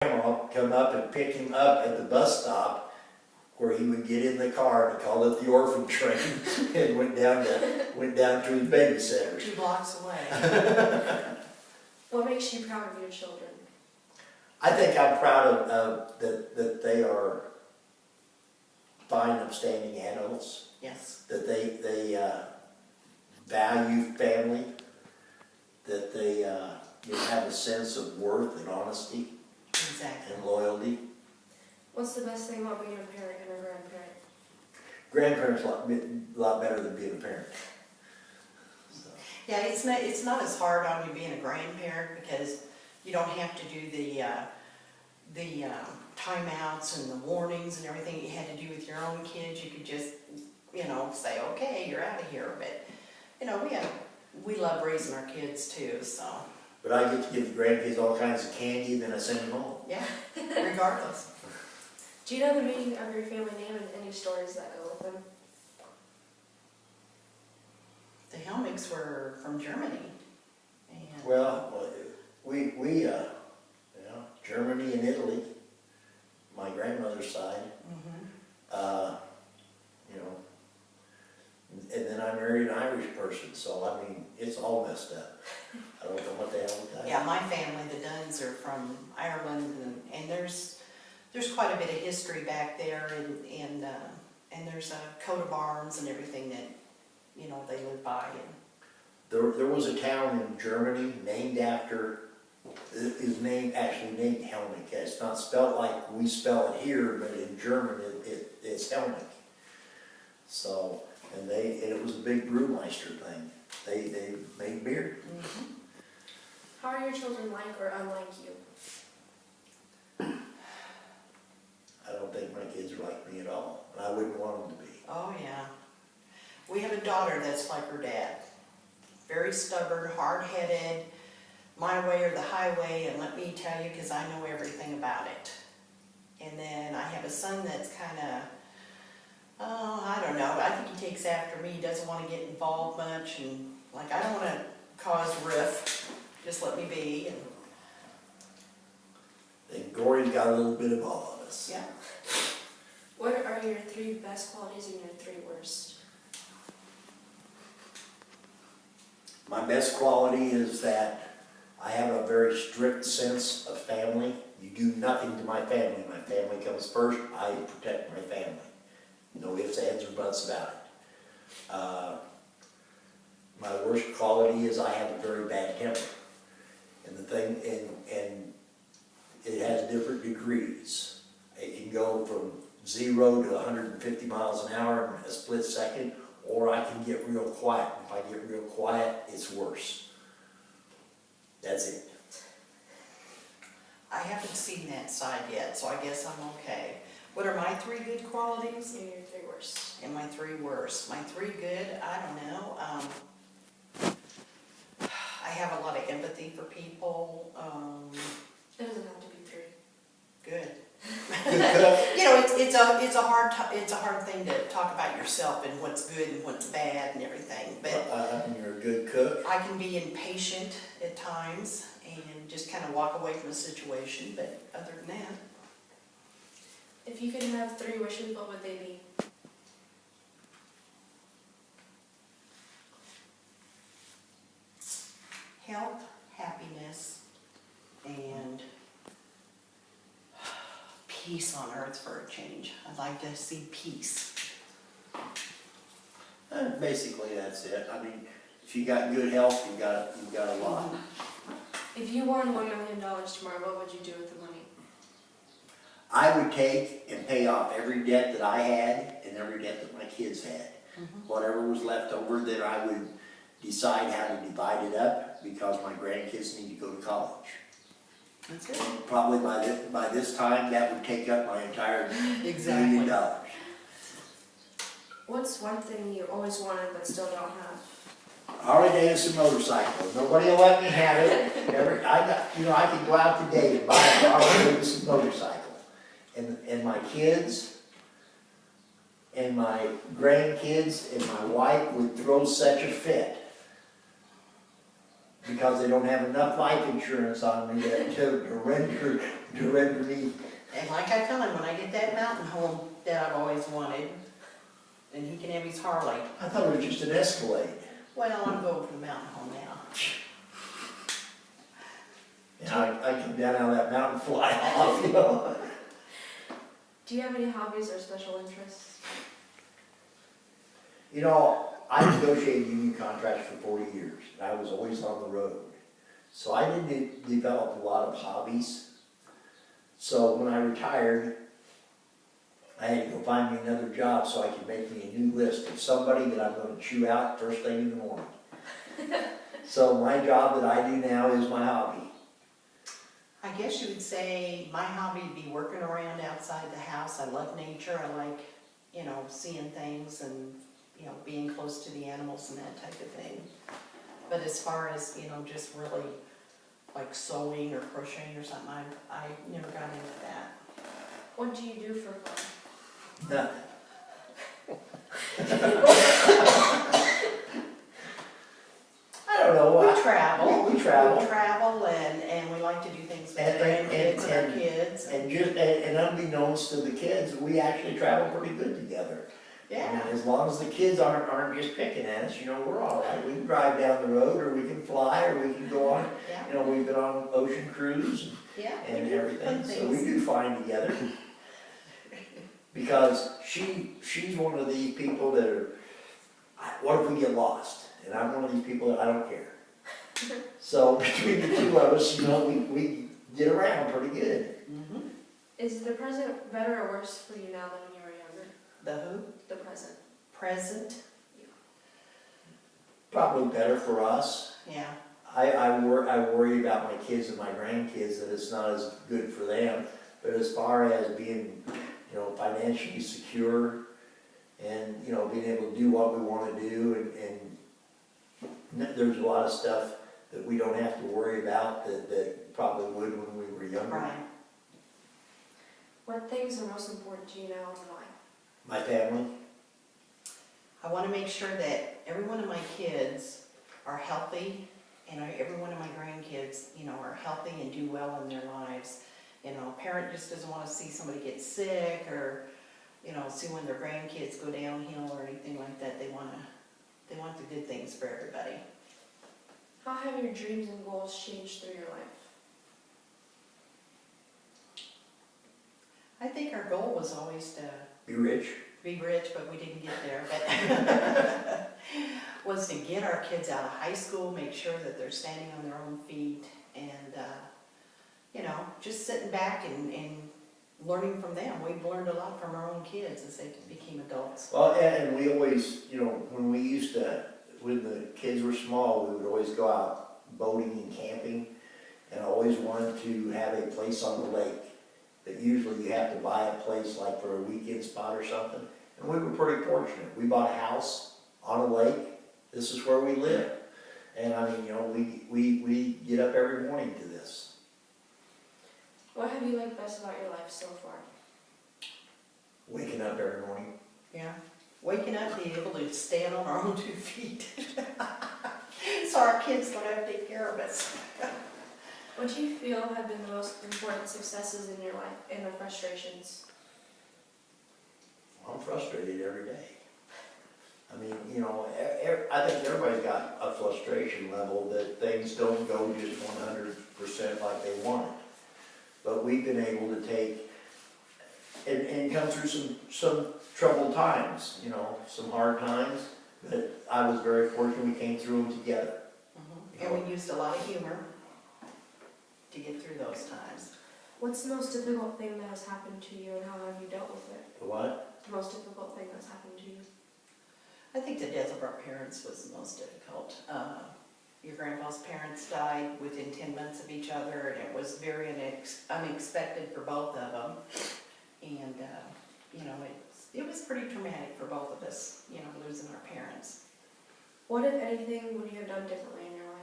grandma come up and pick him up at the bus stop where he would get in the car, and he called it the orphan train and went down to his babysitters. 2 blocks away. What makes you proud of your children? I think I'm proud of that they are fine, upstanding adults, Yes. that they value family, that they have a sense of worth and honesty Exactly. and loyalty. What's the best thing about being a parent and a grandparent? Grandparents a lot better than being a parent. So. Yeah, it's not as hard on you being a grandparent because you don't have to do the timeouts and the warnings and everything you had to do with your own kids. You could just, say, okay, you're out of here. But, we love raising our kids too, so. But I get to give the grandkids all kinds of candy, and then I send them home. Yeah, regardless. Do you know the meaning of your family name and any stories that go with them? The Helmigs were from Germany. And Well, we Germany and Italy, my grandmother's side, and then I married an Irish person, so I mean, it's all messed up. I don't know what the hell we got. yeah, my family, the Dunns, are from Ireland, and there's quite a bit of history back there, and there's a coat of arms and everything that they live by. And There was a town in Germany named after, is named Helmich. It's not spelled like we spell it here, but in German it's Helmich. So, and it was a big brewmeister thing. They made beer. Mm-hmm. How are your children like or unlike you? I don't think my kids are like me at all, and I wouldn't want them to be. Oh yeah. We have a daughter that's like her dad. Very stubborn, hard-headed, my way or the highway, and let me tell you, because I know everything about it. And then I have a son that's kind of, I don't know, I think he takes after me. He doesn't want to get involved much, and like, I don't want to cause rift. Just let me be. And Gory's got a little bit of all of us. Yeah. What are your 3 best qualities and your 3 worst? My best quality is that I have a very strict sense of family. You do nothing to my family. My family comes first. I protect my family. No ifs, ands, or buts about it. My worst quality is I have a very bad temper. And and it has different degrees. It can go from 0 to 150 miles an hour in a split second, or I can get real quiet. If I get real quiet, it's worse. That's it. I haven't seen that side yet, so I guess I'm okay. What are my 3 good qualities? And your 3 worst. And my 3 worst. My 3 good, I don't know. I have a lot of empathy for people. It doesn't have to be 3. Good. It's a hard thing to talk about yourself and what's good and what's bad and everything. But You're a good cook. I can be impatient at times and just kind of walk away from a situation. But other than that, If you could have 3 wishes, what would they be? health, happiness, and peace on earth for a change. I'd like to see peace. Basically, that's it. I mean, if you got good health, you got a lot. If you won $1 million tomorrow, what would you do with the money? I would take and pay off every debt that I had and every debt that my kids had. Whatever was left over, then I would decide how to divide it up because my grandkids need to go to college. That's it. Probably by this time, that would take up my entire $1 million. What's one thing you always wanted but still don't have? Harley Davidson motorcycle. Nobody will let me have it. I can go out today and buy a Harley Davidson motorcycle. And my kids and my grandkids and my wife would throw such a fit because they don't have enough life insurance on me to render to render me. And like I tell him, when I get that mountain home that I've always wanted, and he can have his Harley, I thought it was just an Escalade. well, I'm going for the mountain home now. And I come down out of that mountain, fly off, you know. Do you have any hobbies or special interests? You know, I negotiated union contracts for 40 years, and I was always on the road. So I didn't develop a lot of hobbies. So when I retired, I had to go find me another job so I could make me a new list of somebody that I'm going to chew out first thing in the morning. So my job that I do now is my hobby. I guess you would say my hobby would be working around outside the house. I love nature. I like, you know, seeing things and, you know, being close to the animals and that type of thing. But as far as, you know, just really like sewing or crocheting or something, I never got into that. What do you do for fun? Nothing. I don't know. We travel. We travel. We travel and we like to do things with And- the and- grandkids and our and- kids. And unbeknownst to the kids, we actually travel pretty good together. I Yeah, mean, as long as the kids aren't just picking at us, you know, we're all right. We can drive down the road, or we can fly, or we can go on, yeah, you know, we've been on ocean cruise yeah. we and do everything, fun so we things. do fine together. Because she's one of these people that are, what if we get lost? And I'm one of these people that I don't care. So between the two of us, you know, we get around pretty good. Mhm. Is the present better or worse for you now than when you were younger? The who? The present. Present? Probably better for us. Yeah, I worry about my kids and my grandkids that it's not as good for them. But as far as being, you know, financially secure and, you know, being able to do what we want to do and there's a lot of stuff that we don't have to worry about that probably would when we were younger. right. What things are most important to you now and why? My family, I want to make sure that every one of my kids are healthy and every one of my grandkids, you know, are healthy and do well in their lives. You know, a parent just doesn't want to see somebody get sick or, you know, see when their grandkids go downhill or anything like that. They want the good things for everybody. How have your dreams and goals changed through your life? I think our goal was always to be rich. be rich, but we didn't get there. But was to get our kids out of high school, make sure that they're standing on their own feet, and you know, just sitting back and learning from them. We've learned a lot from our own kids as they became adults. Well, and we always, you know, when the kids were small, we would always go out boating and camping, and always wanted to have a place on the lake. That usually you have to buy a place like for a weekend spot or something. And we were pretty fortunate. We bought a house on a lake. This is where we live. And I mean, you know, we get up every morning to this. What have you liked best about your life so far? Waking up every morning. Yeah, waking up, being able to stand on our own 2 feet, so our kids don't have to take care of us. What do you feel have been the most important successes in your life and the frustrations? I'm frustrated every day. I mean, you know, I think everybody's got a frustration level that things don't go just 100% like they want it. But we've been able to take and come through some troubled times, you know, some hard times. But I was very fortunate we came through them together. And we used a lot of humor to get through those times. What's the most difficult thing that has happened to you and how have you dealt with it? The what? The most difficult thing that's happened to you? I think the death of our parents was the most difficult. Your grandpa's parents died within 10 months of each other, and it was very unexpected for both of them. And, you know, it was pretty traumatic for both of us, you know, losing our parents. What, if anything, would you have done differently in your life?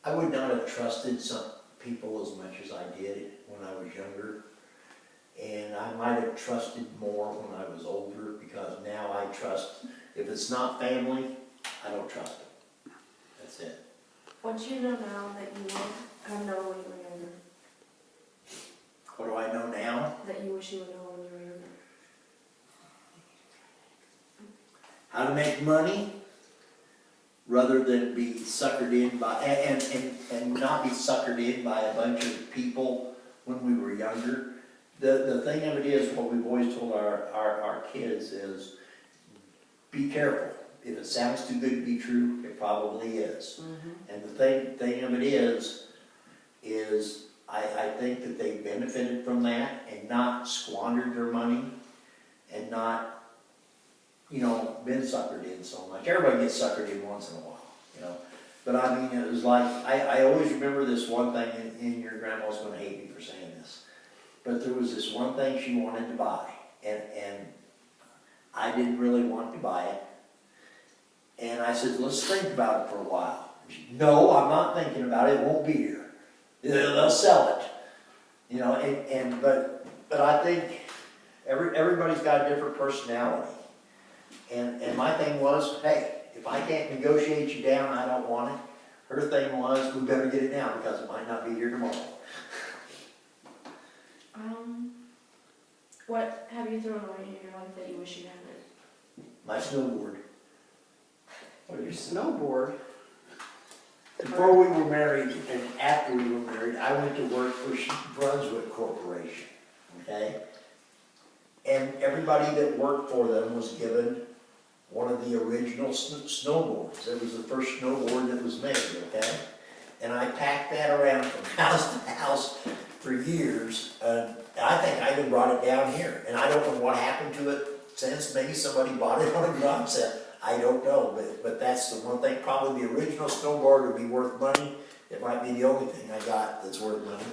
I would not have trusted some people as much as I did when I was younger. And I might have trusted more when I was older, because now I trust, if it's not family, I don't trust them. That's it. What do you know now that you would have known when you were younger? What do I know now? That you wish you would know when you were younger? How to make money rather than be suckered in by, and not be suckered in by a bunch of people when we were younger. The thing of it is, what we've always told our kids is, be careful. If it sounds too good to be true, it probably is. And the thing of it is I think that they benefited from that and not squandered their money and not, you know, been suckered in so much. Everybody gets suckered in once in a while, you know. But I mean, it was like, I always remember this one thing, and your grandma's gonna hate me for saying this, but there was this one thing she wanted to buy, and I didn't really want to buy it. And I said, let's think about it for a while. She said, no, I'm not thinking about it, it won't be here. They'll sell it. You know, but I think everybody's got a different personality. And my thing was, hey, if I can't negotiate you down, I don't want it. Her thing was, we better get it now because it might not be here tomorrow. What have you thrown away in your life that you wish you hadn't? My snowboard. Well, your snowboard, Before we were married and after we were married, I went to work for Brunswick Corporation, okay? And everybody that worked for them was given one of the original snowboards. It was the first snowboard that was made, okay? And I packed that around from house to house for years. I think I even brought it down here. And I don't know what happened to it since. Maybe somebody bought it on a garage sale. I don't know, but that's the one thing. Probably the original snowboard would be worth money. It might be the only thing I got that's worth money,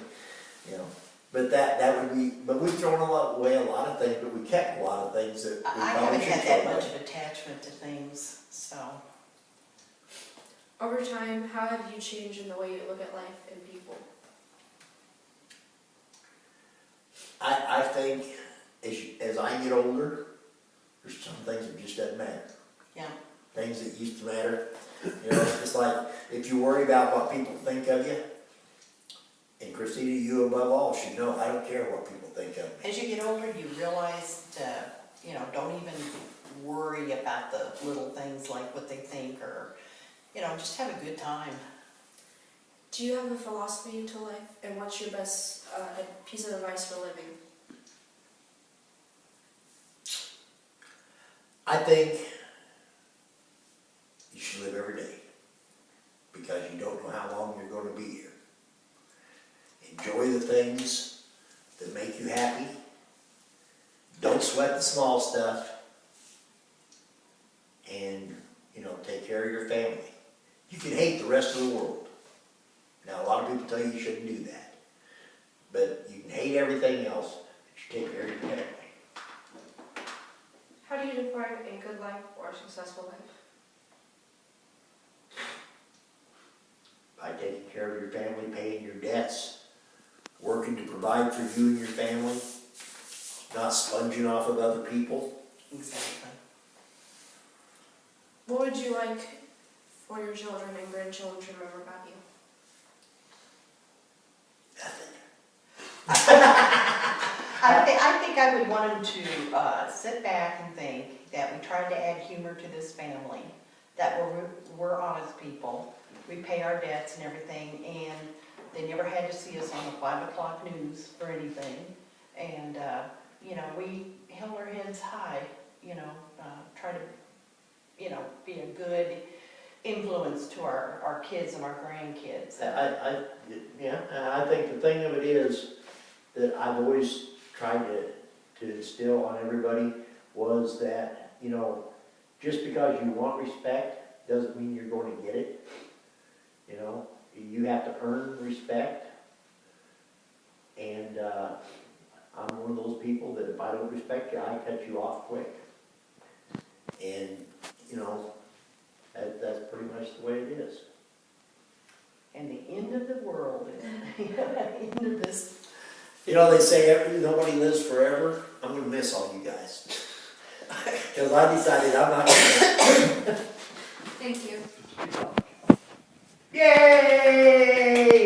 you know. But that would be. But we've thrown away a lot of things, but we kept a lot of things that we I probably haven't should had throw that away. much of attachment to things, so. Over time, how have you changed in the way you look at life and people? I think as I get older, there's some things that just doesn't matter. Yeah. Things that used to matter, you know, it's like if you worry about what people think of you, and Christina, you above all should know, I don't care what people think of me. As you get older, you realize to, you know, don't even worry about the little things like what they think, or, you know, just have a good time. Do you have a philosophy to life, and what's your best piece of advice for living? I think you should live every day, because you don't know how long you're going to be here. Enjoy the things that make you happy. Don't sweat the small stuff. And, you know, take care of your family. You can hate the rest of the world. Now, a lot of people tell you shouldn't do that. But you can hate everything else, but you take care of your family. How do you define a good life or a successful life? By taking care of your family, paying your debts, working to provide for you and your family, not sponging off of other people. Exactly. What would you like for your children and grandchildren to remember about you? I think I would want them to sit back and think that we tried to add humor to this family, that we're honest people, we pay our debts and everything, and they never had to see us on the 5 o'clock news for anything. And, you know, we held our heads high, you know, try to, you know, be a good influence to our kids and our grandkids. Yeah, and I think the thing of it is that I've always tried to instill on everybody was that, you know, just because you want respect doesn't mean you're going to get it. You know, you have to earn respect. And I'm one of those people that if I don't respect you, I cut you off quick. And, you know, that's pretty much the way it is. And the end of the world is the end of this. You know, they say nobody lives forever. I'm going to miss all you guys. Because I decided I'm not going to. Thank you. Yay!